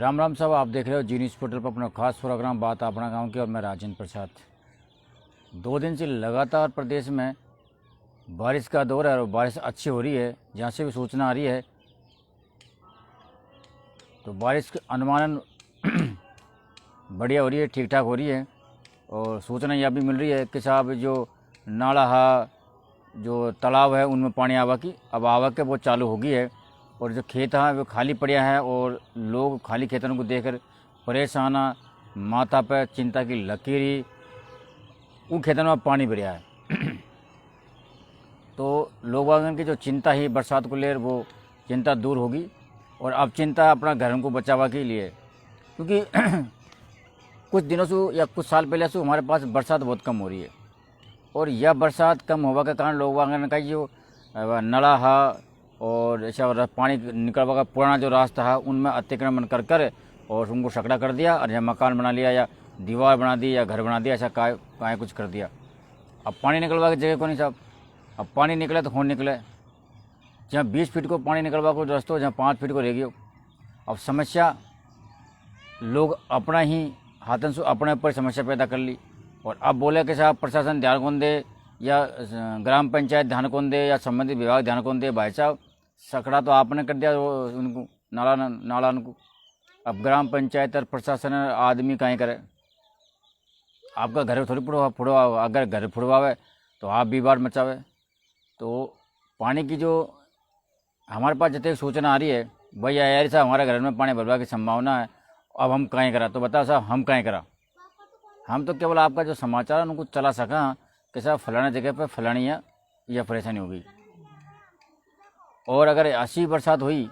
राम राम साहब, आप देख रहे हो जी न्यूज़ पोर्टल पर अपना खास प्रोग्राम बात अपना गांव की और मैं राजेंद्र प्रसाद। 2 दिन से लगातार प्रदेश में बारिश का दौर है और बारिश अच्छी हो रही है। जहाँ से भी सूचना आ रही है तो बारिश के अनुमानन बढ़िया हो रही है, ठीक ठाक हो रही है। और सूचना यह भी मिल रही है कि साहब जो नाला है, जो तालाब है, उनमें पानी अब आवक के बहुत चालू हो गई है। और जो खेत हैं वो खाली पड़िया है और लोग खाली खेतों को देखकर परेशान, माथा पर चिंता की लकीरी, उन खेतों में पानी भरिया है। तो लोग वागन की जो चिंता ही बरसात को ले वो चिंता दूर होगी। और अब चिंता अपना घरों को बचावा के लिए, क्योंकि कुछ दिनों से या कुछ साल पहले से हमारे पास बरसात बहुत कम हो रही है। और यह बरसात कम होने के कारण लोग वागन का जो नला है और ऐसा पानी निकलवा का पुराना जो रास्ता है उनमें अतिक्रमण कर और उनको सकड़ा कर दिया और या मकान बना लिया या दीवार बना दी या घर बना दिया, ऐसा काय कुछ कर दिया। अब पानी निकलवा की जगह को नहीं साहब। अब पानी निकले तो खून निकले। जहाँ 20 फीट को पानी निकलवा को रास्ता हो, जहाँ 5 फीट को रह गई हो। अब समस्या लोग अपना ही हाथन से अपने ऊपर समस्या पैदा कर ली। और अब बोले कि साहब प्रशासन ध्यान कौन दे या ग्राम पंचायत ध्यान कौन दे या संबंधित विभाग ध्यान कौन दे। भाई साहब सकड़ा तो आपने कर दिया उनको, नाला उनको। अब ग्राम पंचायत और प्रशासन आदमी कहीं करे। आपका घर थोड़ी फुड़वा, अगर घर फुड़वावे तो आप भी बाढ़ मचावे। तो पानी की जो हमारे पास जितने सूचना आ रही है, भैया यार साहब हमारे घर में पानी भरवा की संभावना है, अब हम कहीं करा। तो बताओ साहब हम कहीं करा। हम तो केवल आपका जो समाचार है उनको चला सका कि साहब फलाने जगह पर फलानी या परेशानी होगी। और अगर ऐसी बरसात हुई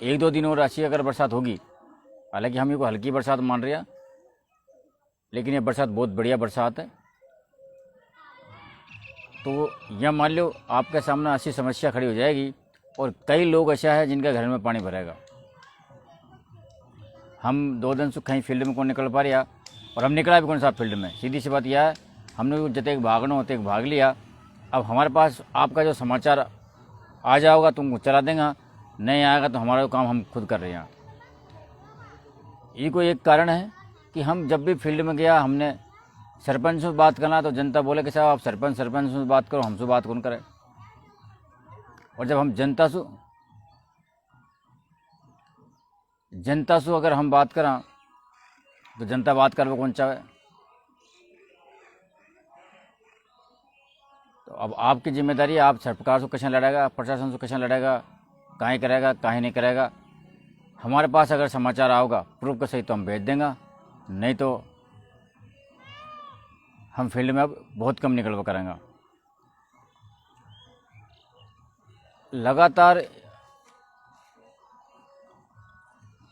1-2 दिन और ऐसी अगर बरसात होगी, हालांकि हम इसको हल्की बरसात मान रहे हैं, लेकिन ये बरसात बहुत बढ़िया बरसात है। तो यह मान लो आपके सामने ऐसी समस्या खड़ी हो जाएगी और कई लोग ऐसा है जिनके घर में पानी भरेगा। हम 2 दिन से कहीं फील्ड में कौन निकल पा रहा और हम निकला भी कौन सा फील्ड में। सीधी सी बात यह है, हमने जते भागना होते भाग लिया। अब हमारे पास आपका जो समाचार आ जाओगा तुमको चला देगा, नहीं आएगा तो हमारा काम हम खुद कर रहे हैं। ये कोई एक कारण है कि हम जब भी फील्ड में गया हमने सरपंच से बात करना तो जनता बोले कि साहब आप सरपंच से बात करो, हमसे बात कौन करे। और जब हम जनता से अगर हम बात करा तो जनता बात करवे कौन चाहे। तो अब आपकी जिम्मेदारी है, आप सरकार से कैसे लड़ेगा, प्रशासन से कैसे लड़ेगा, काहे करेगा काहे नहीं करेगा। हमारे पास अगर समाचार आओगा प्रूफ का सही तो हम भेज देंगे, नहीं तो हम फील्ड में अब बहुत कम निकल करेंगे। लगातार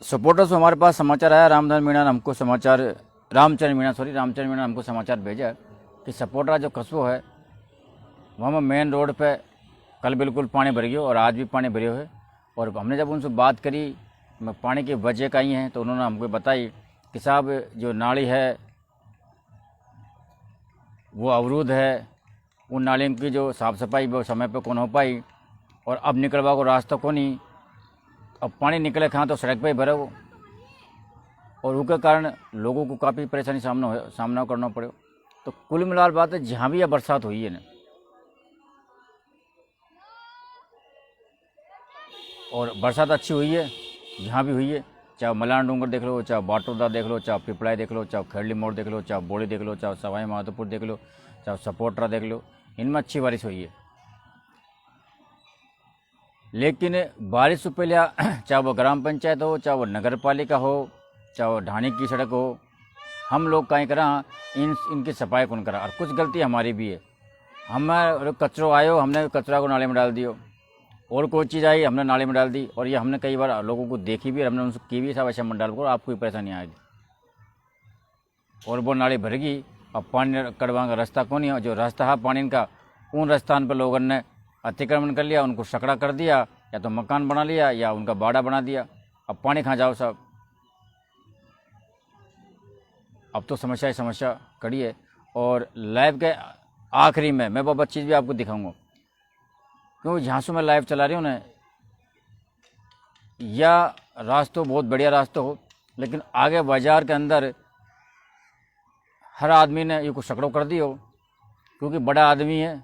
सपोर्टर्स से हमारे पास समाचार आया। रामचंद्र मीणा ने हमको समाचार भेजा कि सपोर्टर जो कस्बो है वहाँ में मेन रोड पे कल बिल्कुल पानी भर गया और आज भी पानी भरे हुए। और हमने जब उनसे बात करी पानी की वजह का ही है तो उन्होंने हमको बताई कि साहब जो नाली है वो अवरुद्ध है, उन नालियों की जो साफ़ सफाई वो समय पे कौन हो पाई और अब निकलवा को रास्ता को नहीं। अब पानी निकले कहाँ तो सड़क पे ही भरे वो, और उसके कारण लोगों को काफ़ी परेशानी सामना करना पड़े। तो कुल मिलाकर बात है, जहाँ भी यह बरसात हुई है ना, और बरसात अच्छी हुई है जहाँ भी हुई है, चाहे मलान डूंगर देख लो, चाहे बाटोदा देख लो, चाहे पिपलाई देख लो, चाहे खेड़ली मोड़ देख लो, चाहे बोड़ी देख लो, चाहे सवाई माधोपुर देख लो, चाहे सपोर्टरा देख लो, इनमें अच्छी बारिश हुई है। लेकिन बारिश से पहले चाहे वो ग्राम पंचायत हो, चाहे वो नगर पालिका हो, चाहे वो ढाणी की सड़क हो, हम लोग कहीं करा इनकी सफाई कौन करा। और कुछ गलती हमारी भी है। हमें कचरो आयो, हमने कचरा को नाले में डाल दियो, और कोई चीज़ आई हमने नाले में डाल दी। और ये हमने कई बार लोगों को देखी भी, हमने उनसे की भी सब ऐसा मत डाल को, आपको परेशानी आएगी। और वो नाली भरेगी, अब पानी कड़वा का रास्ता कौन है, जो रास्ता है पानी का उन रास्तान पर लोगों ने अतिक्रमण कर लिया, उनको सकड़ा कर दिया, या तो मकान बना लिया या उनका बाड़ा बना दिया। अब पानी कहाँ जाओ साहब। अब तो समस्या कड़ी है। और लाइव के आखिरी में मैं बहुत चीज़ भी आपको दिखाऊंगा, क्योंकि जहाँ से मैं लाइव चला रही हूँ ना, या रास्ता बहुत बढ़िया रास्ता हो, लेकिन आगे बाज़ार के अंदर हर आदमी ने ये कुछ सकड़ो कर दी हो, क्योंकि बड़ा आदमी है,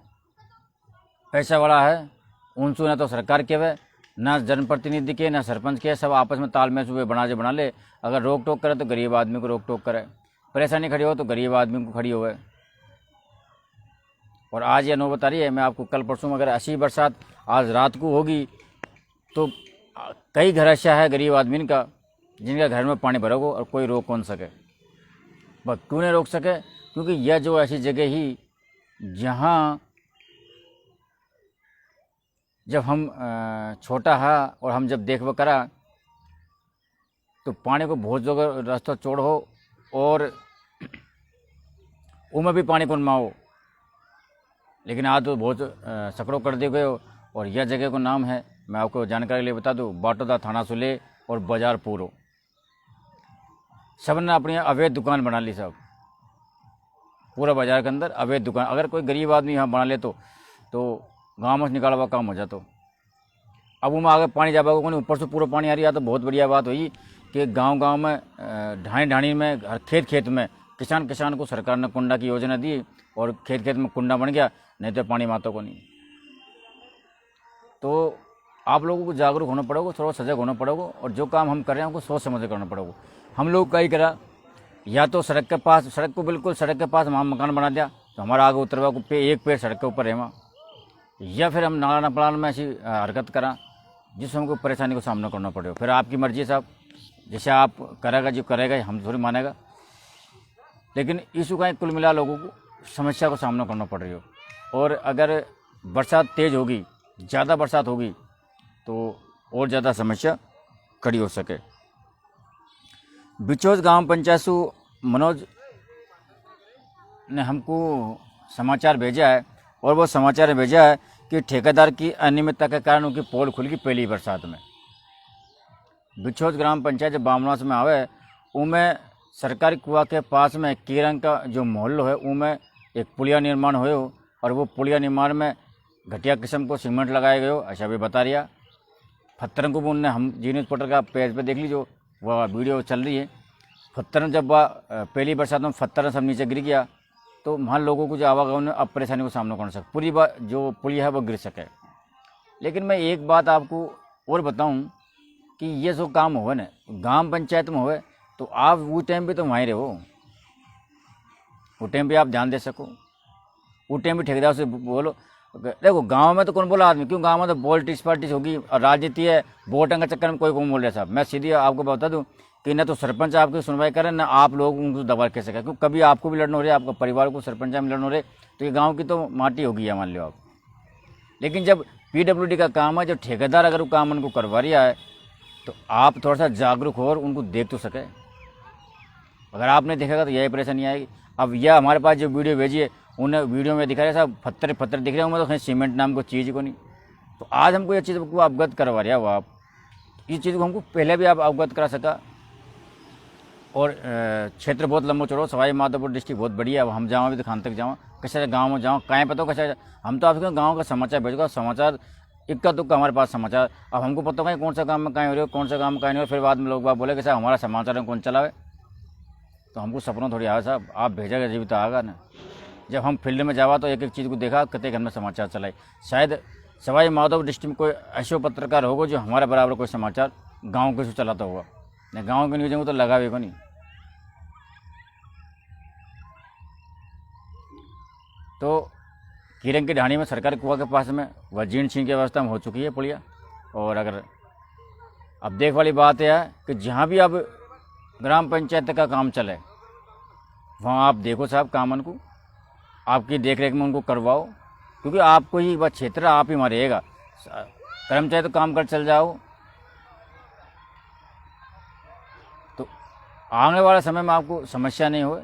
पैसा वाला है, उनसे ना तो सरकार के वे, ना जनप्रतिनिधि के, ना सरपंच के, सब आपस में तालमेल से बना ले। अगर रोक टोक करे तो गरीब आदमी को रोक टोक करे, परेशानी खड़ी हो तो गरीब आदमी को खड़ी होवे। और आज ये नौबत आ रही है, मैं आपको कल परसों अगर ऐसी बरसात आज रात को होगी तो कई घर ऐसा है गरीब आदमी का जिनका घर में पानी भरा हो और कोई रोक कौन सके। बस क्यों नहीं रोक सके? क्योंकि यह जो ऐसी जगह ही जहाँ जब हम छोटा है और हम जब देखबा करा तो पानी को बहुत जगह रास्ता चौड़ हो और उमें भी पानी कौन माओ, लेकिन आज तो बहुत सकड़ो कर दिए गए हो। और यह जगह को नाम है, मैं आपको जानकारी के लिए बता दूं, बाटोदा थाना सुले और बाजार पूरो। सब ने अपनी अवैध दुकान बना ली, सब पूरा बाजार के अंदर अवैध दुकान। अगर कोई गरीब आदमी यहाँ बना ले तो गाँव में निकालवा काम हो जाता। अब वो में आगे पानी जाबा को नहीं, ऊपर से पूरा पानी आ रही है। तो बहुत बढ़िया बात हुई कि गांव में ढाणी में हर खेत में किसान को सरकार ने कुंडा की योजना दी और खेत में कुंडा बन गया, नहीं तो पानी माता को नहीं। तो आप लोगों को जागरूक होना पड़ेगा, थोड़ा सजग होना पड़ेगा, और जो काम हम कर रहे हैं उनको सोच समझ करना पड़ेगा। हम लोग कई करा, या तो सड़क को बिल्कुल सड़क के पास वहाँ मकान बना दिया तो हमारा आगे उतरवा को एक पेड़ सड़क के ऊपर है वहाँ, या फिर हम नाला नपलान में ऐसी हरकत करा जिससे हमको परेशानी का सामना करना पड़ेगा। फिर आपकी मर्जी है साहब, जैसे आप करेगा जो करेगा हम थोड़ी मानेगा, लेकिन इशू का कुल मिला लोगों को समस्या का सामना करना पड़ रही हो। और अगर बरसात तेज़ होगी, ज़्यादा बरसात होगी तो और ज़्यादा समस्या खड़ी हो सके। बिचौज ग्राम पंचायत से मनोज ने हमको समाचार भेजा है, और वो समाचार भेजा है कि ठेकेदार की अनियमितता के कारण उनकी पोल खुल गई पहली बरसात में। बिचौज ग्राम पंचायत जब बामनास में आवे, उनमें सरकारी कुआ के पास में कीरंग का जो मोहल्लो है उनमें एक पुलिया निर्माण हो, और वो पुलिया निर्माण में घटिया किस्म को सीमेंट लगाया गया, ऐसा भी बता रिया। पत्थरों को भी उनने, हम जी न्यूज़ पोर्टल का पेज पे देख लीजिए, वह वीडियो चल रही है। पत्थर जब पहली बरसात में पत्थर सब नीचे गिर गया तो वहाँ लोगों को जो आवागमन अब परेशानी को सामना करना सके, पूरी बात जो पुलिया है वो गिर सके। लेकिन मैं एक बात आपको और बताऊं कि ये जो काम हुआ ना ग्राम पंचायत में हुए, तो आप वो टाइम पे तो वहीं रहो, वो टाइम पे आप ध्यान दे सको, वो टाइम पे ठेकेदार से बोलो। देखो गांव में तो कौन बोला आदमी, क्यों गांव में तो पॉलिटिक्स होगी और राजनीति है, वोटों के चक्कर में कोई कौन बोल रहा है साहब। मैं सीधी आपको बता दूं कि न तो सरपंच आपकी सुनवाई करें, न आप लोग उनको दबा के सकें, क्योंकि कभी आपको भी लड़ना हो रहा है, आपका परिवार को सरपंच में लड़ना हो रहा है, तो ये गाँव की तो माटी होगी है, मान लो आप। लेकिन जब PWD का काम है, जब ठेकेदार अगर वो काम उनको करवा रहा है तो आप थोड़ा सा जागरूक हो और उनको देख तो सके। अगर आपने देखेगा तो यही परेशानी आएगी। अब यह हमारे पास जो वीडियो भेजी है, उन्हें वीडियो में दिखा रहे साहब पत्थर दिख रहे होंगे, तो कहीं सीमेंट नाम को चीज़ को नहीं। तो आज हमको ये चीज़ को अवगत करवा रहा हो आप, इस चीज़ को हमको पहले भी आप अवगत करा सका। और क्षेत्र बहुत लंबा चौड़ा, सवाई माधोपुर डिस्ट्रिक्ट बहुत बढ़िया है। हम जाओ भी तो खान तक जाओ, कैसे गाँव में जाओ, कहीं पता हो कैसे। हम तो आपके गाँव का समाचार भेजोगा, समाचार इक्का दुक्का हमारे पास समाचार। अब हमको पता होगा कौन सा काम में कहीं हो रही हो, कौन सा काम में कहीं नहीं हो, फिर बाद में लोग बात बोले कि साहब हमारा समाचार में कौन चलावे। तो हमको सपना थोड़ी आया साहब, आप भेजेगा जीवित आएगा ना। जब हम फील्ड में जावा तो एक एक चीज़ को देखा, कितने घर में समाचार चलाए। शायद सवाई माधोपुर डिस्ट्रिक्ट में कोई ऐसे पत्रकार होगा जो हमारे बराबर कोई समाचार गाँव के चलाता होगा, नहीं गाँव के न्यूज़ में तो लगावे को नहीं। तो कीरंग की ढाणी में सरकारी कुआ के पास में वह जीर्ण छीन की व्यवस्था में हो चुकी है पुलिया। और अगर अब देख वाली बात यह है कि जहाँ भी अब ग्राम पंचायत का काम चले वहाँ आप देखो साहब कामन को, आपकी देख रेख में उनको करवाओ, क्योंकि आपको ही वह क्षेत्र आप ही रहेगा। कर्मचारी तो काम कर चल जाओ तो आने वाले समय में आपको समस्या नहीं हो,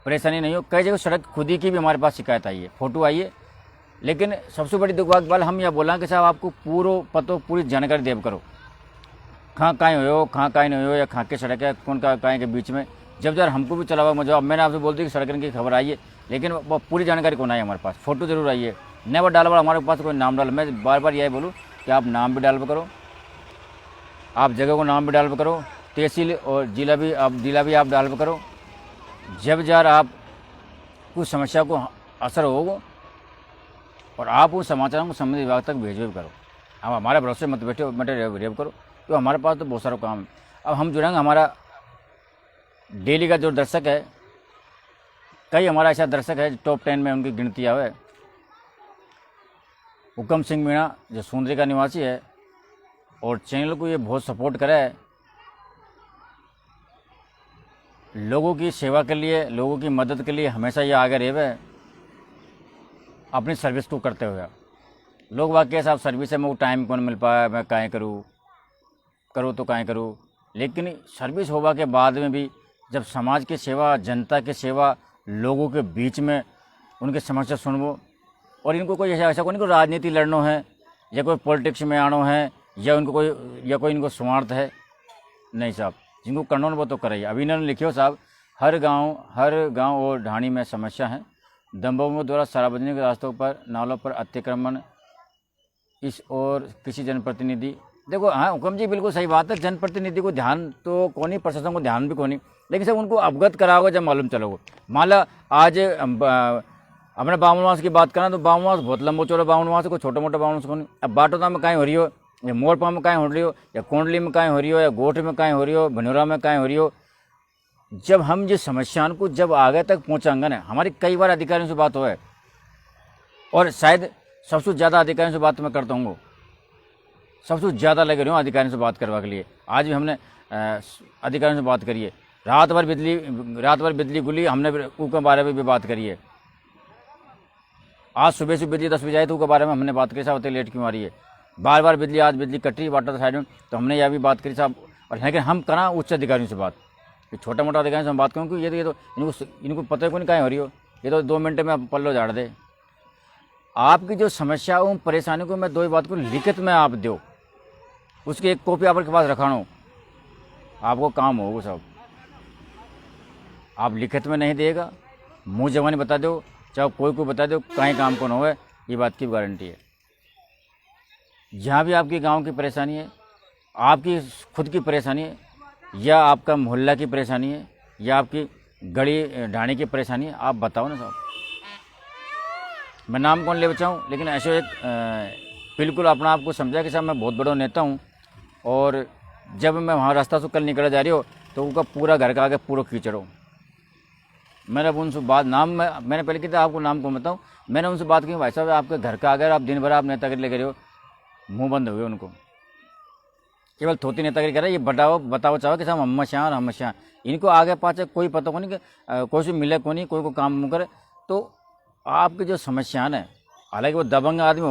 परेशानी नहीं हो। कई जगह सड़क खुदी की भी हमारे पास शिकायत आई है, फोटो आई है। लेकिन सबसे बड़ी दुख की बात हम यह बोला कि साहब आपको पूरी जानकारी देव करो, कहाँ हो, कहाँ नहीं हो, या कहाँ के सड़क है, कौन का के बीच में। जब यार हमको भी चलावा मुझे, अब मैंने आपसे बोल दी कि सड़क की खबर आई है, लेकिन वो पूरी जानकारी कौन आई हमारे पास, फोटो जरूर आई है। नहीं वो डाल हमारे पास कोई नाम डाल, मैं बार बार यही बोलूँ कि आप नाम भी डाल करो, आप जगह को नाम भी डाल करो, तहसील और जिला भी आप डाल करो। जब जार आप कुछ समस्या को असर होगा और आप उस समाचार को संबंधित विभाग तक भेजो करो। अब हमारे भरोसे मत बैठो, मत रेव करो, तो हमारे पास तो बहुत सारा काम है। अब हम जुड़ेंगे, हमारा डेली का जो दर्शक है, कई हमारा ऐसा दर्शक है टॉप 10 में उनकी गिनती है। हुक्म सिंह मीणा जो सुंदरी का निवासी है और चैनल को ये बहुत सपोर्ट करा है, लोगों की सेवा के लिए, लोगों की मदद के लिए हमेशा ये आगे रहे अपनी सर्विस को करते हुए। लोग वाकई साहब सर्विस है, मुझे टाइम कौन मिल पाया, मैं काएँ करूँ तो काएँ करूँ। लेकिन सर्विस होने के बाद में भी जब समाज की सेवा, जनता की सेवा, लोगों के बीच में उनकी समस्या सुनवो, और इनको कोई ऐसा कोई नहीं कोई राजनीति लड़ना है या कोई पॉलिटिक्स में आना है या उनको कोई इनको स्वार्थ है, नहीं साहब, जिनको करना वो तो कराइए। अभी इन्होंने लिखियो साहब, हर गांव और ढाणी में समस्या है। दंभों द्वारा सार्वजनिक रास्तों पर, नालों पर अतिक्रमण, इस और किसी जनप्रतिनिधि, देखो हाँ हुक्म जी बिल्कुल सही बात है, जनप्रतिनिधि को ध्यान तो कौन नहीं, प्रशासन को ध्यान भी कौन नहीं, लेकिन सब उनको अवगत कराओगे जब मालूम चलोगे। मान लो आज अपने बावनवास की बात करें तो बावनवास बहुत लंबो चौड़ा बावनवास है, कोई छोटा मोटा बावनवास को नहीं। अब बाटोदा में कहीं हो रही हो, या मोरपा में कहीं हो रही हो, या कोंडली में कहीं हो रही हो, या गोठ में कहीं हो रही हो, भनोरा में कहीं हो रही हो, जब हम जिस समस्याओं को जब आगे तक पहुँचाएंगे ना, हमारी कई बार अधिकारियों से बात हो है, और शायद सबसे ज़्यादा अधिकारियों से बात मैं करता हूँ, सबसे ज़्यादा लगे रहे हूँ अधिकारियों से बात करवा के लिए। आज भी हमने अधिकारियों से बात करी है, रात भर बिजली गुली, हमने उसके बारे में भी बात करी है। आज सुबह से बिजली 10 बजे आई तो उसके बारे में हमने बात करी, साहब होते लेट क्यों आ रही है, बार बार बिजली, आज बिजली कट रही वाटर साइड में, तो हमने यह भी बात करी साहब। और लेकिन हम करा उच्च अधिकारियों से बात, छोटा मोटा अधिकारियों से हम बात करूँ कि ये तो इनको पता ही को नहीं कहीं हो रही हो, ये तो 2 मिनट में पल्लो झाड़ दे। आपकी जो समस्या हो, परेशानी को मैं 2 ही बात को लिखित में आप दो, उसकी एक कॉपी आपके पास रखानो, आपको काम होगा सब। आप लिखित में नहीं देगा, मुँह जवानी बता दो, चाहे कोई को बता दो, कहीं काम कौन हो, ये बात की गारंटी है। जहाँ भी आपकी गांव की परेशानी है, आपकी खुद की परेशानी है, या आपका मोहल्ला की परेशानी है, या आपकी गली ढाणी की परेशानी है, आप बताओ ना साहब। मैं नाम कौन ले बचाऊँ, लेकिन ऐसे एक बिल्कुल अपना आपको समझा कि साहब मैं बहुत बड़ा नेता हूँ, और जब मैं वहाँ रास्ता से कल निकल जा रही हो तो उनका पूरा घर का आगे पूरा कीचड़ हो। मैंने उनसे बात, नाम मैंने पहले कहा था आपको नाम कौन बताऊँ, मैंने उनसे बात की, भाई साहब आपके घर का अगर आप दिन भर आप नेतागिरी लेकर हो, मुँह बंद हो गए उनको, केवल थोती नेतागिरी कर रहे, ये बताओ चाहो कि साहब हम श्याम, इनको आगे पाछे कोई पता को नहीं, कोई से मिले को नहीं, कोई को काम मुँह करे। तो आपकी जो समस्या है, हालांकि वो दबंग आदमी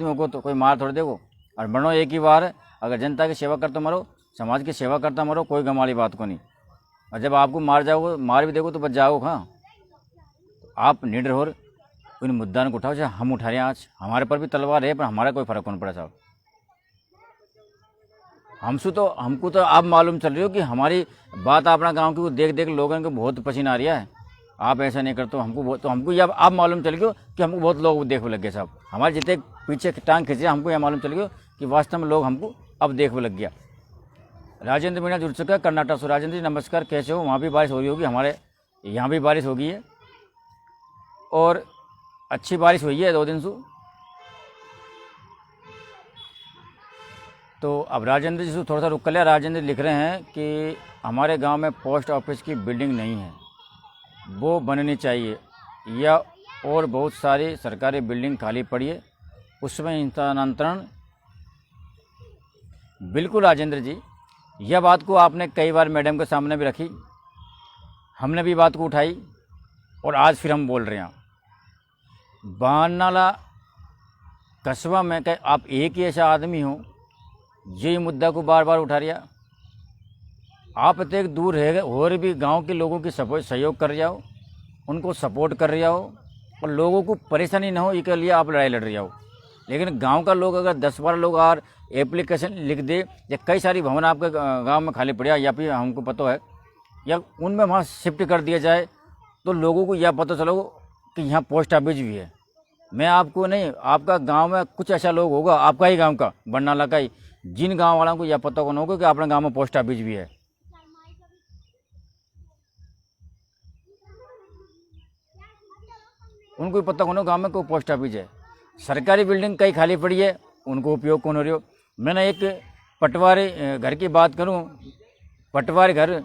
होगा तो कोई मार थोड़ी देगो, और मरो एक ही बार है, अगर जनता की सेवा करते मरो, समाज की सेवा करता मरो, कोई गमाली बात को नहीं। और जब आपको मार भी देखो तो बच जाओ। हाँ, आप निडर हो, इन मुद्दा को उठाओ, चाहे हम उठा रहे हैं, आज हमारे पर भी तलवार है, पर हमारा कोई फर्क नहीं पड़ा साहब। हमको तो आप मालूम चल रही हो कि हमारी बात अपना गांव की देख लोगों को बहुत पसीना आ रहा है, आप ऐसा नहीं करते, हमको ये आप मालूम चल गया कि हमको बहुत लोग देखने लग गए साहब, हमारे जितने पीछे टांग खींचे, हमको यह मालूम चल गया कि वास्तव में लोग हमको अब देखने लग गया। राजेंद्र मीणा जुड़ चुका है कर्नाटक से। राजेंद्र जी नमस्कार, कैसे हो? वहाँ भी बारिश हो रही होगी, हमारे यहाँ भी बारिश होगी है, और अच्छी बारिश हुई है 2 दिन से। तो अब राजेंद्र जी से थोड़ा सा रुक कर लिया। राजेंद्र लिख रहे हैं कि हमारे गांव में पोस्ट ऑफिस की बिल्डिंग नहीं है, वो बननी चाहिए, या और बहुत सारी सरकारी बिल्डिंग खाली पड़ी है, उसमें स्थानांतरण। बिल्कुल राजेंद्र जी, यह बात को आपने कई बार मैडम के सामने भी रखी, हमने भी बात को उठाई, और आज फिर हम बोल रहे हैं। बारनाला कस्बा में क्या आप एक ही ऐसा आदमी हो ये मुद्दा को बार बार उठा रहा? आप इतने दूर रह और भी गांव के लोगों की सहयोग कर रहे हो, उनको सपोर्ट कर रहे हो, और लोगों को परेशानी ना हो इसके लिए आप लड़ाई लड़ रहे हो। लेकिन गांव का लोग अगर 10-12 लोग और एप्लीकेशन लिख दे, या कई सारी भवन आपके गांव में खाली पड़ा, या फिर हमको पता है, या उनमें वहाँ शिफ्ट कर दिया जाए, तो लोगों को यह पता चलो कि यहाँ पोस्ट ऑफिस भी है। मैं आपको नहीं, आपका गांव में कुछ ऐसा लोग होगा, आपका ही गांव का, बरनाला का ही, जिन गांव वालों को यह पता को न होगा कि अपने गांव में पोस्ट ऑफिस भी है, उनको भी पता को न गांव में कोई पोस्ट ऑफिस है। सरकारी बिल्डिंग कई खाली पड़ी है, उनको उपयोग कौन हो रही हो। मैंने एक पटवारी घर की बात करूं, पटवारी घर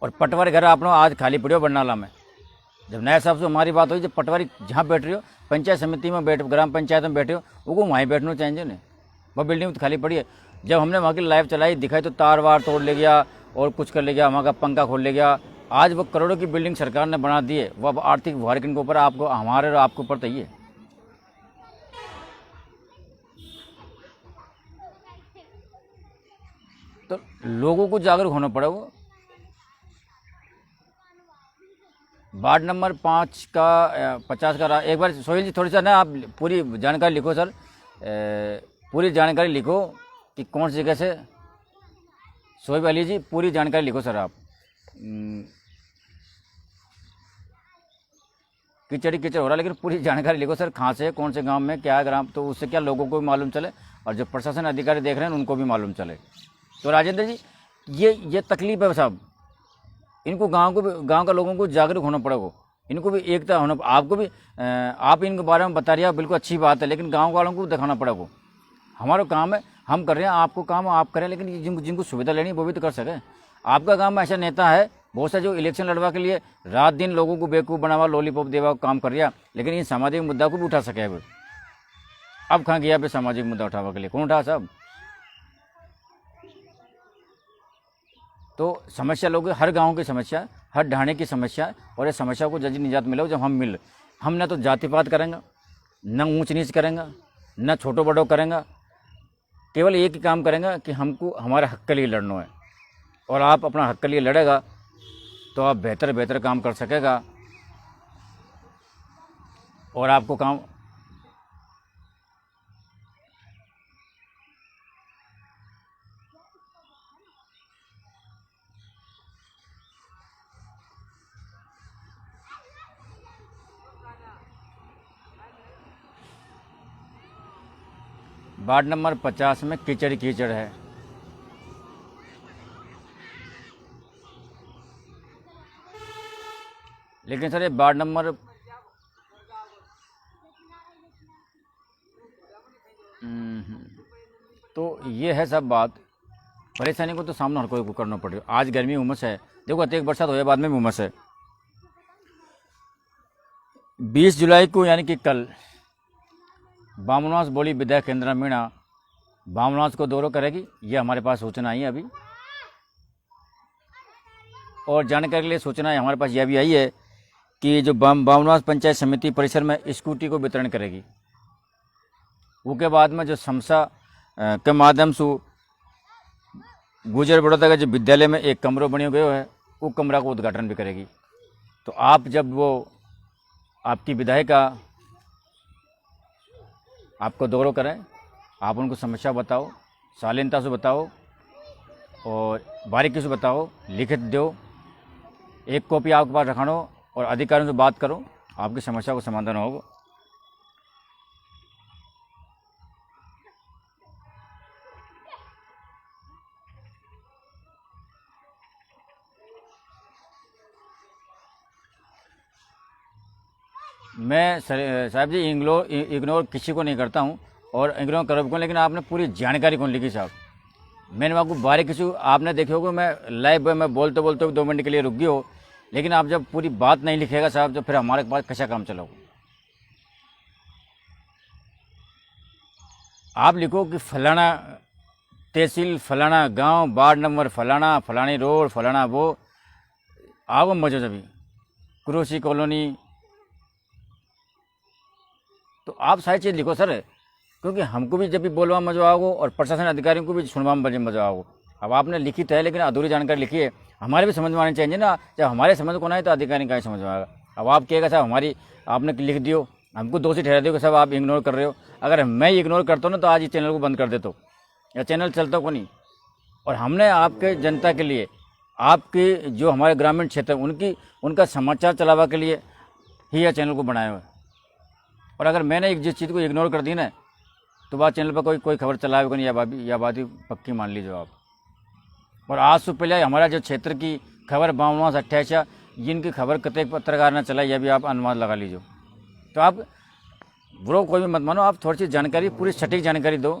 और पटवारी घर आप आज खाली पड़े हो बरनाला में। जब नया साहब से हमारी बात हुई, जब पटवारी जहाँ बैठ रही हो, पंचायत समिति में बैठ, ग्राम पंचायत में बैठे हो, वो वहीं बैठना चाहिए ना, वह बिल्डिंग तो खाली पड़ी है। जब हमने वहाँ की लाइव चलाई दिखाई तो तार वार तोड़ ले गया और कुछ कर ले गया, वहाँ का पंखा खोल ले गया। आज वो करोड़ों की बिल्डिंग सरकार ने बना दी है, वह अब आर्थिक भार किन के ऊपर, आपको, हमारे और आपके ऊपर तो ही है। तो लोगों को जागरूक होना पड़ा। वो वार्ड नंबर 5 का 50 का एक बार सोहेल जी थोड़ी सा ना आप पूरी जानकारी लिखो सर, पूरी जानकारी लिखो कि कौन सी जगह से। सोहेब अली जी पूरी जानकारी लिखो सर आप। कीचड़ कीचड़ हो रहा है, लेकिन पूरी जानकारी लिखो सर, कहाँ से, कौन से गांव में, क्या ग्राम, तो उससे क्या लोगों को भी मालूम चले और जो प्रशासन अधिकारी देख रहे हैं उनको भी मालूम चले। तो राजेंद्र जी ये तकलीफ है साहब, इनको गांव का लोगों को जागरूक होना पड़ेगा, इनको भी एकता होना। आपको भी आप इनके बारे में बता रही है, बिल्कुल अच्छी बात है, लेकिन गांव वालों को दिखाना पड़ेगा। हमारा काम है, हम कर रहे हैं, आपको काम आप करें, लेकिन जिनको सुविधा लेनी है वो भी तो कर सकें। आपका काम में ऐसा नेता है बहुत सा जो इलेक्शन लड़वा के लिए रात दिन लोगों को बेवकूफ़ बनावा, लॉलीपॉप देवा काम कर रहा, लेकिन इन सामाजिक मुद्दा को भी उठा सके। अब कहाँ गया पे सामाजिक मुद्दा उठावा के लिए, कौन उठा साहब? तो समस्या लोग, हर गांव की समस्या, हर ढाणे की समस्या, और इस समस्या को जल्दी निजात मिले जब हम न तो जातिपात करेंगे, न ऊंच नीच करेंगे, न छोटो बड़ो करेंगे, केवल एक ही काम करेंगे कि हमको हमारे हक के लिए लड़ना है। और आप अपना हक के लिए लड़ेगा तो आप बेहतर काम कर सकेगा और आपको काम वार्ड नंबर 50 में कीचड़ कीचड़ है। लेकिन सर ये वार्ड नंबर तो ये है सब बात, परेशानी को तो सामना हर कोई को करना पड़ेगा। आज गर्मी उमस है, देखो अत्यधिक बरसात हो बाद में भी उमस है। 20 जुलाई को यानी कि कल बामनवास बोली विधायक केंद्र मीणा बामनवास को दौरा करेगी, ये हमारे पास सूचना आई है अभी। और जानकारी के लिए सूचना हमारे पास यह भी आई है कि जो बामनवास पंचायत समिति परिसर में स्कूटी को वितरण करेगी। उसके बाद में जो समसा के माध्यम से गुजर बड़ौदा का जो विद्यालय में एक कमरा बने गयो है, वो कमरा को उद्घाटन भी करेगी। तो आप जब वो आपकी विधायिका आपको दौरा करें, आप उनको समस्या बताओ, शालीनता से बताओ और बारीकी से बताओ, लिखित दो, एक कॉपी आपके पास रखानो और अधिकारियों से बात करो, आपकी समस्या को समाधान होगा। मैं साहब जी इग्नोर किसी को नहीं करता हूँ और इग्नोर करो को, लेकिन आपने पूरी जानकारी कौन लिखी साहब? मैंने आपको बारीकी से आपने देखे होगा, मैं लाइव में बोलते बोलते 2 मिनट के लिए रुक गई हो, लेकिन आप जब पूरी बात नहीं लिखेगा साहब तो फिर हमारे पास कैसा काम चलाओगे? आप लिखो कि फलाना तहसील, फलाना गांव, वार्ड नंबर फलाना, फलानी रोड, फलाना वो, आओ मौजूद अभी क्रोसी कॉलोनी, तो आप सारी चीज़ लिखो सर, क्योंकि हमको भी जब भी बोलवा मजा आओ और प्रशासन अधिकारियों को भी सुनवा में मजा आओ। अब आपने लिखी तो है लेकिन अधूरी जानकारी लिखी है, हमारे भी समझ में आनी चाहिए ना। जब हमारे समझ को ना है तो अधिकारी का ही समझ में आएगा। अब आप कहेगा साहब हमारी आपने लिख दियो, हमको दोषी ठहरा दियो कि साहब आप इग्नोर कर रहे हो। अगर मैं इग्नोर करता हूँ ना तो आज इस चैनल को बंद कर देता हूँ, या चैनल चलता को नहीं। और हमने आपके जनता के लिए, आपके जो हमारे ग्रामीण क्षेत्र उनका समाचार चलावा के लिए ही यह चैनल को बनाया हुआ है। और अगर मैंने जिस चीज़ को इग्नोर कर दी ना तो चैनल पर कोई खबर चलाएगा नहीं, यह बात ही पक्की मान लीजिए आप। और आज से पहले हमारा जो क्षेत्र की खबर बावनवा से 28 जिनकी खबर कतई पत्रकार ने चलाई, यह भी आप अनुमान लगा लीजिए। तो आप बुरो कोई भी मत मानो, आप थोड़ी सी जानकारी, पूरी सटीक जानकारी दो,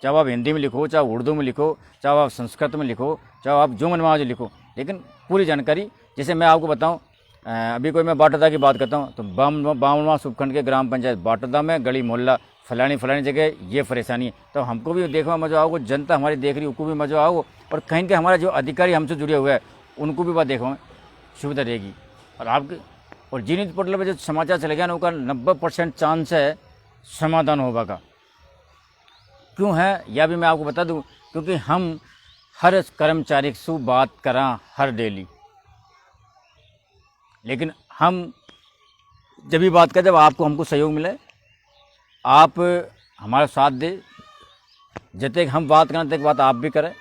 चाहे आप हिंदी में लिखो, चाहे उर्दू में लिखो, चाहे आप संस्कृत में लिखो, चाहे आप जो मनवा जो लिखो, लेकिन पूरी जानकारी। जैसे मैं आपको बताऊं, अभी कोई मैं बाटोदा की बात करता हूं तो बावनवा उपखंड के ग्राम पंचायत बाटोदा में गली मोहल्ला फलानी जगह ये परेशानी है। तो हमको भी देखो मज़ा आओ, जनता हमारी देख रही उनको भी मज़ा आओ, और कहीं के हमारा जो अधिकारी हमसे जुड़े हुए हैं उनको भी बात देखो सुविधा रहेगी। और आपके और जी न्यूज़ पोर्टल पर जो समाचार चले गया ना, उसका 90% चांस है समाधान होगा का। क्यों है यह भी मैं आपको बता दूं, क्योंकि हम हर कर्मचारी से बात करा हर डेली, लेकिन हम जब भी बात करें जब आपको हमको सहयोग मिले, आप हमारा साथ दे, जब तक हम बात करें तक बात आप भी करें।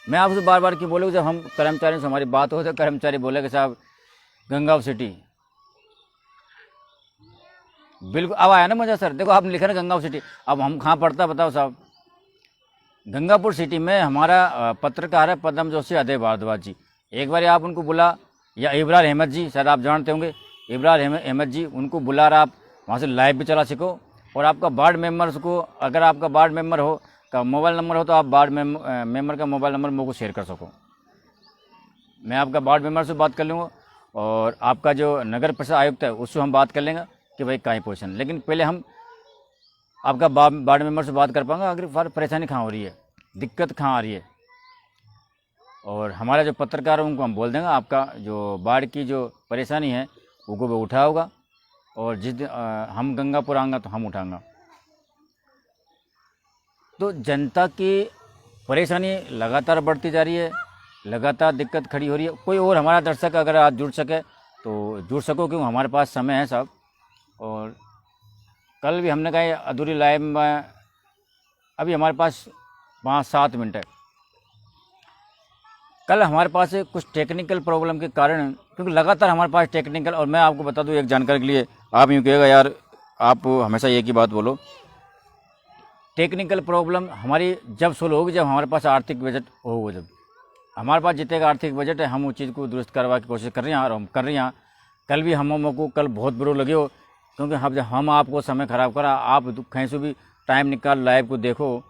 मैं आपसे बार बार क्यों बोलूँ, जब हम कर्मचारियों से हमारी बात हो तो कर्मचारी बोले कि साहब गंगाव सिटी, बिल्कुल अब आया ना मजा सर। देखो आपने लिखा ना गंगाव सिटी, अब हम कहाँ पढ़ता बताओ साहब। गंगापुर सिटी में हमारा पत्रकार है पद्म जोशी अजय भारद्वाज जी, एक बार आप उनको बुला, या इब्रार अहमद जी, शायद आप जानते होंगे इब्रार अहमद जी, उनको बुला रहा आप वहाँ से लाइव भी चला सको। और आपका वार्ड मेम्बर्स को, अगर आपका वार्ड मेम्बर हो का मोबाइल नंबर हो तो आप वार्ड मेम्बर का मोबाइल नंबर मुझको शेयर कर सको, मैं आपका वार्ड मेम्बर से बात कर लूँगा। और आपका जो नगर परिषद आयुक्त है उससे हम बात कर लेंगे कि भाई कहाँ पोजीशन, लेकिन पहले हम आपका वार्ड मेम्बर से बात कर पाएंगे अगर परेशानी कहाँ हो रही है, दिक्कत कहाँ आ रही है। और हमारा जो पत्रकार है उनको हम बोल देंगे आपका जो बाढ़ की जो परेशानी है वो भी उठा होगा, और जिस दिन हम गंगापुर आएंगे तो हम उठाएंगे। तो जनता की परेशानी लगातार बढ़ती जा रही है, लगातार दिक्कत खड़ी हो रही है। कोई और हमारा दर्शक अगर आज जुड़ सके तो जुड़ सको, क्योंकि हमारे पास समय है साहब। और कल भी हमने कहा अधूरी लाइव में, अभी हमारे पास 5-7 मिनट है। कल हमारे पास कुछ टेक्निकल प्रॉब्लम के कारण, क्योंकि लगातार हमारे पास टेक्निकल, और मैं आपको बता दूं एक जानकारी के लिए, आप यूँ कहेगा यार आप हमेशा एक ही बात बोलो। टेक्निकल प्रॉब्लम हमारी जब सोल्व होगी जब हमारे पास आर्थिक बजट होगा, जब हमारे पास जितने का आर्थिक बजट है हम उस चीज़ को दुरुस्त करवा की कोशिश कर रहे हैं, और हम कर रहे हैं। कल भी हमको कल बहुत बुरा लगे हो, क्योंकि हम आपको समय ख़राब करा, आप कहीं से भी टाइम निकाल लाइव को देखो,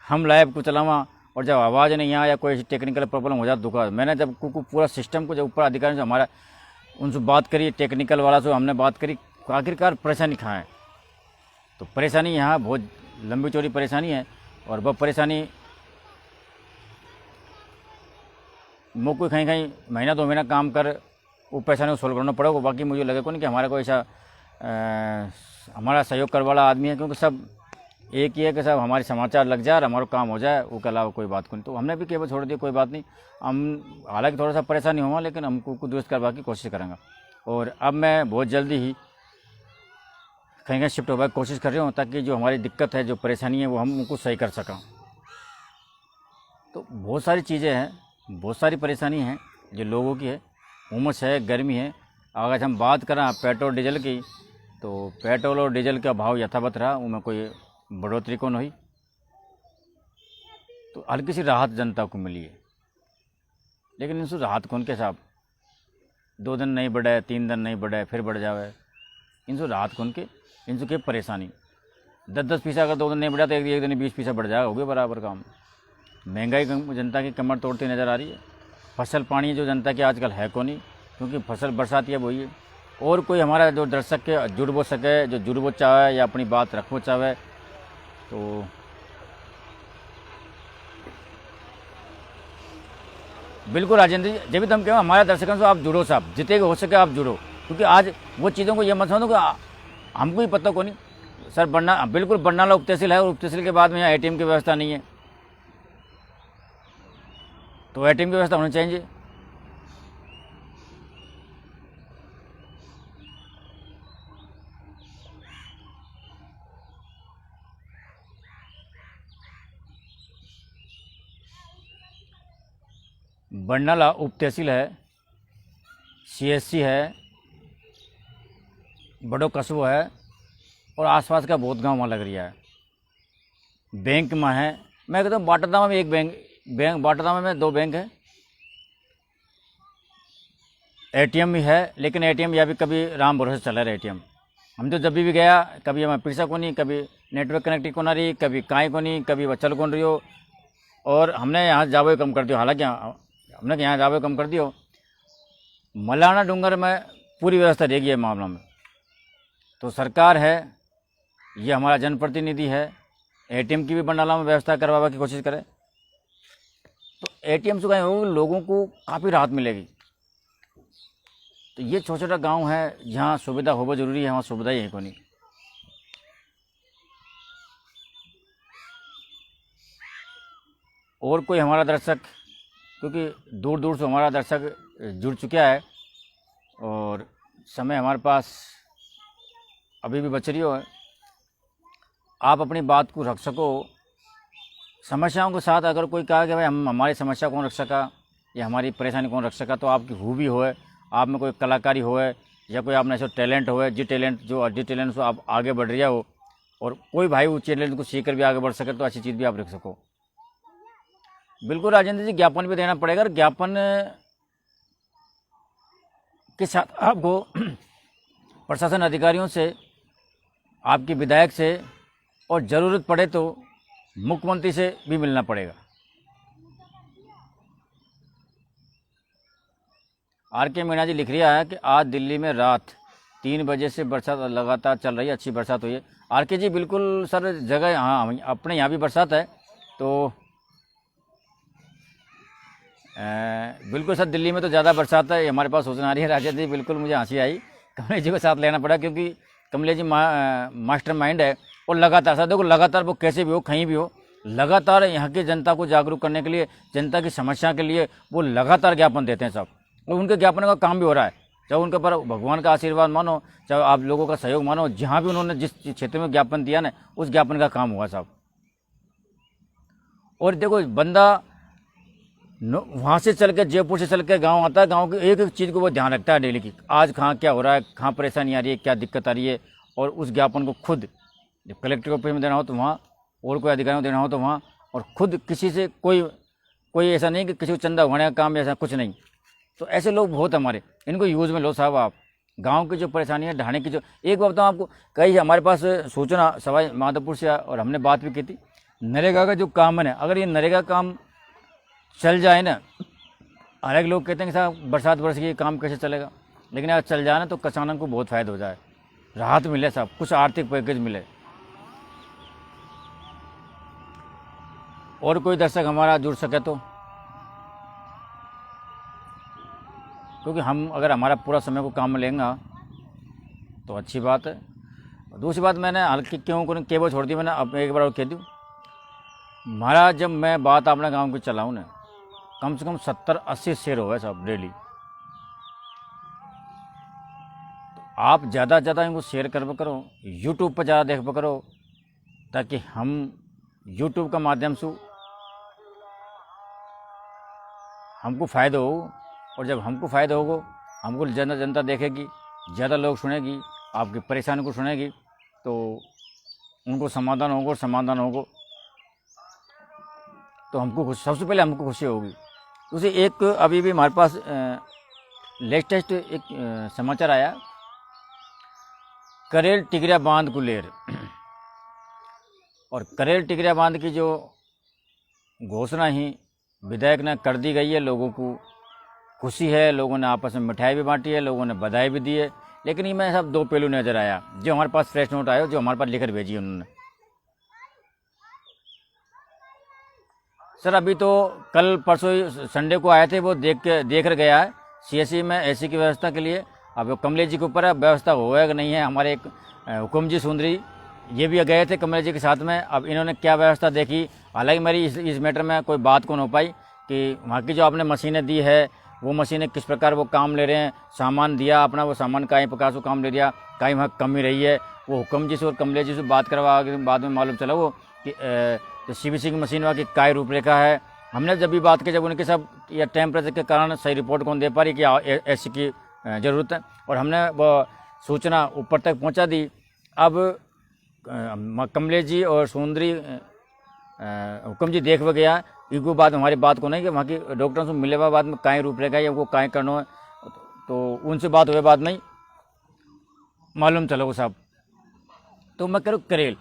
हम लाइव को चलावा, और जब आवाज़ नहीं आया या कोई टेक्निकल प्रॉब्लम हो जाता दुखा। मैंने जब पूरा सिस्टम को जब ऊपर अधिकारी से हमारा उनसे बात करी, टेक्निकल वाला से हमने बात करी, आखिरकार परेशानी कहाँ है। तो परेशानी यहाँ बहुत लंबी चौड़ी परेशानी है, और वह परेशानी मुझको कहीं कहीं महीना 2 महीना काम कर वो परेशानी को सोल्व करना पड़ेगा। बाकी मुझे लगे को नहीं कि हमारा कोई ऐसा हमारा सहयोग करने वाला आदमी है, क्योंकि सब एक ही है कि सब हमारे समाचार लग जाए और हमारा काम हो जाए, वो के अलावा कोई बात को नहीं। तो हमने भी केवल छोड़ दिया, कोई बात नहीं। हम हालांकि थोड़ा सा परेशानी हुआ, लेकिन हमको दुरुस्त करवा की कोशिश करेंगे। और अब मैं बहुत जल्दी ही कहीं कहीं शिफ्ट होने की कोशिश कर रही हूँ, ताकि जो हमारी दिक्कत है, जो परेशानी है, वो हम उनको सही कर सकें। तो बहुत सारी चीज़ें हैं, बहुत सारी परेशानी हैं जो लोगों की है। उमस है, गर्मी है। अगर हम बात करें पेट्रोल डीजल की, तो पेट्रोल और डीजल का भाव यथावत रहा, उनमें कोई बढ़ोतरी कौन हुई। तो हल्की सी राहत जनता को मिली है, लेकिन इनसे राहत कौन के साहब, 2 दिन नहीं बढ़े, 3 दिन नहीं बढ़े, फिर बढ़ जावे, इनसे राहत कौन के, इनसे क्या परेशानी। 10-10 पैसा अगर 2 दिन नहीं बढ़ा तो एक दिन 20 पैसा बढ़ जाएगा, हो गया बराबर काम। महंगाई जनता की कमर तोड़ती नज़र आ रही है। फसल पानी जो जनता की आजकल है को नहीं, क्योंकि फसल बरसात अब वही है। और कोई हमारा जो दर्शक के जुड़ वो सके, जो जुड़ वो चाहे या अपनी बात रखो चाहे, तो बिल्कुल राजेंद्र जी, जब भी तुम कहो हमारे दर्शकों से आप जुड़ो साहब, जितने हो सके आप जुड़ो, क्योंकि आज वो चीज़ों को ये मत समझो कि हमको ही पता को नहीं। सर बिल्कुल बरनाला उप तहसील है, और उप तहसील के बाद में यहाँ ATM की व्यवस्था नहीं है, तो ATM की व्यवस्था होनी चाहिए। बरनाला उप तहसील है, CSC है, बड़ो कस्बो है, और आसपास का बहुत गांव वहाँ लग रहा है। बैंक में है। मैं कहता हूँ बाटाधामा में एक बैंक बाटाधामा में 2 बैंक है, एटीएम भी है, लेकिन एटीएम या भी कभी राम भरोसे चला रहा एटीएम। हम तो जब भी गया कभी हमें पैसा को नहीं, कभी नेटवर्क कनेक्टिव को ना रही, कभी काई को नहीं, कभी चल कौन रही हो। और हमने यहाँ जावे कम कर दियो, हालांकि हमने यहाँ जावे कम कर दियो। मलाना डूंगर में पूरी व्यवस्था रहेगी है मामला में। तो सरकार है, ये हमारा जनप्रतिनिधि है, एटीएम की भी बंडाला में व्यवस्था करवाने की कोशिश करे तो एटीएम से कहीं लोगों को काफ़ी राहत मिलेगी। तो ये छोटा छोटा गांव है जहाँ सुविधा हो बहुत जरूरी है, वहाँ सुविधा ही है को नहीं। और कोई हमारा दर्शक, क्योंकि दूर दूर से हमारा दर्शक जुड़ चुका है और समय हमारे पास अभी भी बच रही हो, आप अपनी बात को रख सको समस्याओं के साथ। अगर कोई कहा कि भाई हम हमारी समस्या कौन रख सका या हमारी परेशानी कौन रख सका, तो आपकी खूबी हो, आप में कोई कलाकारी हो या कोई आपने ऐसा टैलेंट हो जिस टैलेंट से आप आगे बढ़ रहा हो और कोई भाई उस टैलेंट को सीख कर भी आगे बढ़ सके, तो अच्छी चीज़ भी आप रख सको। बिल्कुल राजेंद्र जी, ज्ञापन भी देना पड़ेगा। ज्ञापन के साथ आपको प्रशासन अधिकारियों से, आपके विधायक से और ज़रूरत पड़े तो मुख्यमंत्री से भी मिलना पड़ेगा। आर.के. मीणा जी लिख रहा है कि आज दिल्ली में रात 3 बजे से बरसात लगातार चल रही है, अच्छी बरसात हुई है। आर.के. जी बिल्कुल सर, जगह हाँ अपने यहाँ भी बरसात है, तो बिल्कुल सर दिल्ली में तो ज़्यादा बरसात है, हमारे पास सूचना आ रही है। राजा जी बिल्कुल मुझे हंसी आई, कमलेश जी को साथ लेना पड़ा क्योंकि कमलेश जी मास्टर माइंड है और लगातार सर देखो, लगातार वो कैसे भी हो, कहीं भी हो, लगातार यहाँ की जनता को जागरूक करने के लिए, जनता की समस्या के लिए वो लगातार ज्ञापन देते हैं सब, और उनके ज्ञापन का काम भी हो रहा है। चाहे उनके पर भगवान का आशीर्वाद मानो, चाहे आप लोगों का सहयोग मानो, जहाँ भी उन्होंने जिस क्षेत्र में ज्ञापन दिया ना, उस ज्ञापन का काम हुआ साहब। और देखो बंदा वहाँ से चल के, जयपुर से चल के गाँव आता है, गाँव की एक एक चीज़ को वो ध्यान रखता है डेली की, आज कहाँ क्या हो रहा है, कहाँ परेशानी आ रही है, क्या दिक्कत आ रही है, और उस ज्ञापन को खुद जब कलेक्टर ऑफिस में देना हो तो वहाँ, और कोई अधिकारियों को देना हो तो वहाँ, और खुद किसी से कोई ऐसा नहीं कि किसी को चंदा उगाने का काम, ऐसा कुछ नहीं। तो ऐसे लोग बहुत हमारे, इनको यूज़ में लो साहब आप। गांव की जो परेशानी है, ढाणे की जो, एक बात बताऊँ आपको, कई हमारे पास सूचना सवाई माधोपुर से और हमने बात भी की थी, नरेगा का जो काम है, अगर ये नरेगा काम चल जाए ना, हर एक लोग कहते हैं कि साहब बरसात बरस गई, काम कैसे चलेगा, लेकिन अगर चल जाए ना तो किसानों को बहुत फ़ायदा हो जाए, राहत मिले साहब, कुछ आर्थिक पैकेज मिले। और कोई दर्शक हमारा जुड़ सके तो, क्योंकि हम अगर हमारा पूरा समय को काम में लेंगे तो अच्छी बात है। दूसरी बात, मैंने हल्की क्यों केबल छोड़ दी, मैंने अब एक बार और कह दूँ, महाराज जब मैं बात अपने गांव की चलाऊँ ना, कम से कम 70-80 शेयर हो गए साहब डेली। तो आप ज़्यादा से ज़्यादा इनको शेयर कर करो, यूट्यूब पर ज़्यादा देख करो, ताकि हम यूट्यूब का माध्यम से हमको फ़ायदा हो, और जब हमको फ़ायदा होगा, हमको जनता देखेगी, ज़्यादा लोग सुनेगी, आपकी परेशानी को सुनेगी, तो उनको समाधान होगा तो हमको सबसे पहले हमको खुशी होगी। उसे एक अभी भी हमारे पास लेटेस्ट एक समाचार आया, करेल टिकरिया बांध को लेर, और करेल टिकरिया बांध की जो घोषणा ही विधायक ने कर दी गई है, लोगों को खुशी है, लोगों ने आपस में मिठाई भी बांटी है, लोगों ने बधाई भी दी है, लेकिन इसमें सब 2 पहलू नज़र आया। जो हमारे पास फ्रेश नोट आया, जो हमारे पास लिखकर भेजी उन्होंने, सर अभी तो कल परसों संडे को आए थे, वो देख कर गया है सीएससी में एसी की व्यवस्था के लिए। अब कमलेश जी के ऊपर है व्यवस्था होगा कि नहीं है। हमारे एक हुकुम जी सुंदरी ये भी गए थे कमलेश जी के साथ में, अब इन्होंने क्या व्यवस्था देखी। हालांकि मेरी इस मैटर में कोई बात को नहीं हो पाई कि वहाँ की जो आपने मशीनें दी है, वो मशीनें किस प्रकार वो काम ले रहे हैं, सामान दिया अपना, वो सामान कहीं प्रकार से काम ले लिया, कहीं वहाँ कमी रही है। वो हुकुम जी से और कमलेश जी से बात करवा के बाद में मालूम चला वो कि तो सीबीसी की मशीन की काय रूपरेखा है। हमने जब भी बात की, जब उनके सब या टेम्परेचर के कारण सही रिपोर्ट कौन दे पा रही कि ऐसी की ज़रूरत है, और हमने वो सूचना ऊपर तक पहुंचा दी। अब कमलेश जी और सुंदरी हुक्म जी देख वे गया इको बात हमारी बात को नहीं कि वहाँ की डॉक्टरों से मिले हुआ बाद में काएँ रूप रहेगा या वो काएँ करना है, तो उनसे बात हुए बाद नहीं मालूम चलो साहब। तो मैं करूँ करेल,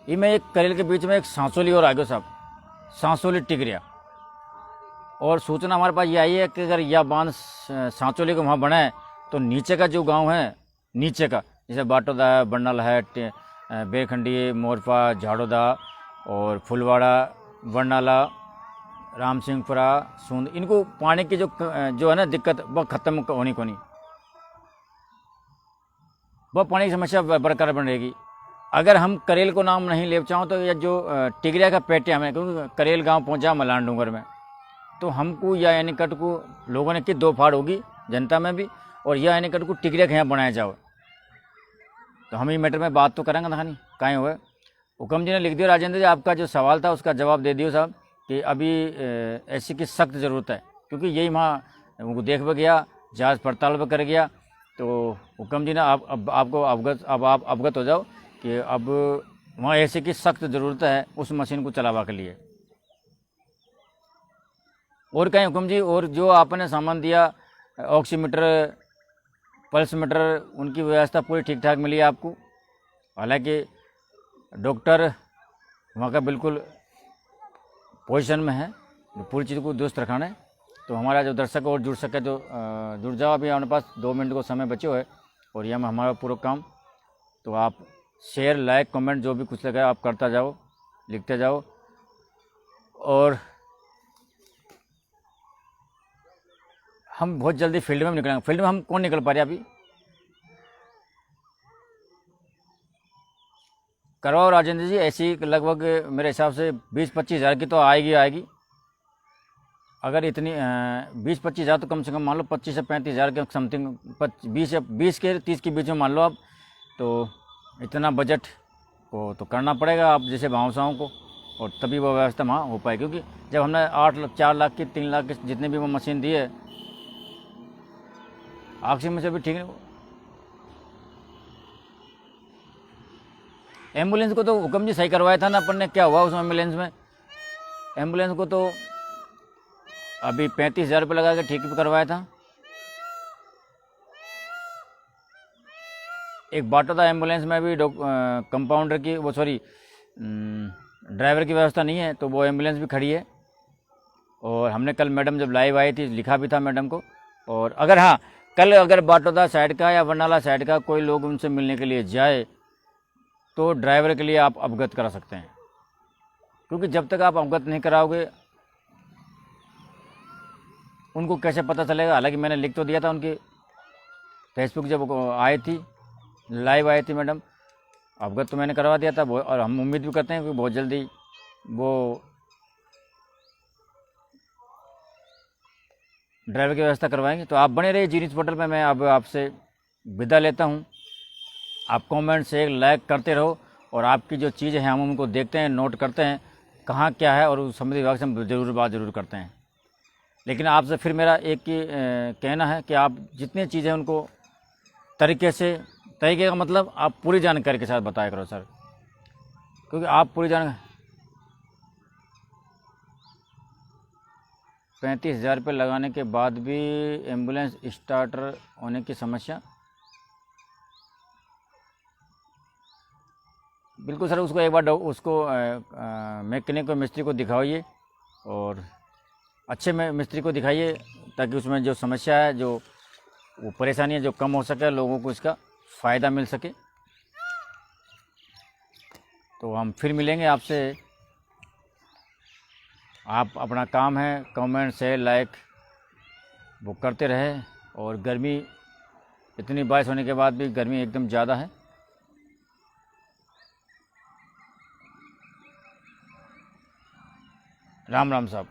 ये मैं एक करेल के बीच में एक सांसोली और आ गया साहब, सांसोली टिगरिया। और सूचना हमारे पास ये आई है कि अगर यह बांध सांचोली को वहाँ बना है तो नीचे का जो गांव है, नीचे का जैसे बाटोदा है, बन्नल है, बेखंडी, मोरपा, झाड़ोदा और फुलवाड़ा, बरनाला, राम सिंहपुरा, सूंद, इनको पानी की जो है ना दिक्कत वह खत्म होनी को नहीं, वह पानी की समस्या बरकरार बन रहेगी। अगर हम करेल को नाम नहीं ले चाहों तो यह जो टिगरिया का पेटिया में, क्योंकि करेल गांव पहुंचा मलान डूंगर में, तो हमको या यानी कट को लोगों ने की दो फाड़ होगी जनता में भी, और यह यानी कट को टिगरिया के यहाँ बनाया जाओ। तो हम ये मैटर में बात तो करेंगे ना, नहीं कहीं हुए। हुक्म जी ने लिख दिया राजेंद्र जी, आपका जो सवाल था उसका जवाब दे दियो साहब कि अभी ऐसी की सख्त ज़रूरत है, क्योंकि यही वहाँ उनको देख भी गया, जांच पड़ताल भी कर गया। तो हुक्म जी ने अब आपको आप अवगत हो जाओ कि अब वहाँ ऐसे की सख्त ज़रूरत है उस मशीन को चलावा के लिए। और कहीं हुक्म जी, और जो आपने सामान दिया ऑक्सीमीटर, पल्स मीटर, उनकी व्यवस्था पूरी ठीक ठाक मिली है आपको? हालांकि डॉक्टर वहाँ का बिल्कुल पोजीशन में है, पूरी चीज़ को दुरुस्त रखाना है। तो हमारा जो दर्शक और जुड़ सके तो जुड़ जाओ, अभी हमारे पास 2 मिनट को समय बचे हुए और यह हमारा पूरा काम। तो आप शेयर, लाइक, कमेंट जो भी कुछ लगा आप करता जाओ, लिखते जाओ। और हम बहुत जल्दी फील्ड में निकलेंगे। फील्ड में हम कौन निकल पा रहे अभी? करवाओ राजेंद्र जी, ऐसी लगभग मेरे हिसाब से 20-25 हज़ार की तो आएगी। अगर इतनी 20-25 हज़ार तो कम से कम मान लो 25 से 35 हज़ार के समथिंग, 20 के 30 के बीच में मान लो आप। तो इतना बजट को तो करना पड़ेगा आप जैसे भावसाओं को, और तभी वो व्यवस्था वहाँ हो पाए। क्योंकि जब हमने 4 लाख की, 3 लाख की जितने भी वो मशीन दी है, ऑक्सीजन में से भी ठीक नहीं। एम्बुलेंस को तो हुक्म जी सही करवाया था ना अपन ने, क्या हुआ उस एम्बुलेंस में? एम्बुलेंस को तो अभी 35 हज़ार रुपये लगा के ठीक भी करवाया था। एक बाटोदा एम्बुलेंस में भी कंपाउंडर की वो सॉरी ड्राइवर की व्यवस्था नहीं है, तो वो एम्बुलेंस भी खड़ी है। और हमने कल मैडम जब लाइव आई थी लिखा भी था मैडम को। और अगर हाँ, कल अगर बाटोदा साइड का या बरनाला साइड का कोई लोग उनसे मिलने के लिए जाए तो ड्राइवर के लिए आप अवगत करा सकते हैं, क्योंकि जब तक आप अवगत नहीं कराओगे उनको कैसे पता चलेगा। हालांकि मैंने लिख तो दिया था उनकी फेसबुक जब आई थी, लाइव आई थी मैडम, अवगत तो मैंने करवा दिया था। और हम उम्मीद भी करते हैं कि बहुत जल्दी वो ड्राइवर की व्यवस्था करवाएंगे। तो आप बने रहिए जी न्यूज़ पोर्टल पर। मैं अब आपसे विदा लेता हूँ। आप कमेंट से लाइक करते रहो, और आपकी जो चीज़ें हैं हम उनको देखते हैं, नोट करते हैं कहाँ क्या है, और उस संबंधित विभाग से हम जरूर करते हैं। लेकिन आपसे फिर मेरा एक ही कहना है कि आप जितनी चीज़ें उनको तरीके का मतलब आप पूरी जानकारी के साथ बताया करो सर, क्योंकि आप पूरी जानकारी 35 हज़ार रुपये लगाने के बाद भी एम्बुलेंस स्टार्टर होने की समस्या। बिल्कुल सर, उसको एक बार उसको मैकेनिक को, मिस्त्री को दिखाइए, और अच्छे में मिस्त्री को दिखाइए, ताकि उसमें जो समस्या है, जो वो परेशानी है, जो कम हो सके, लोगों को इसका फ़ायदा मिल सके। तो हम फिर मिलेंगे आपसे। आप अपना काम है कमेंट शेयर लाइक वो करते रहे। और गर्मी, इतनी बारिश होने के बाद भी गर्मी एकदम ज़्यादा है। राम राम साहब।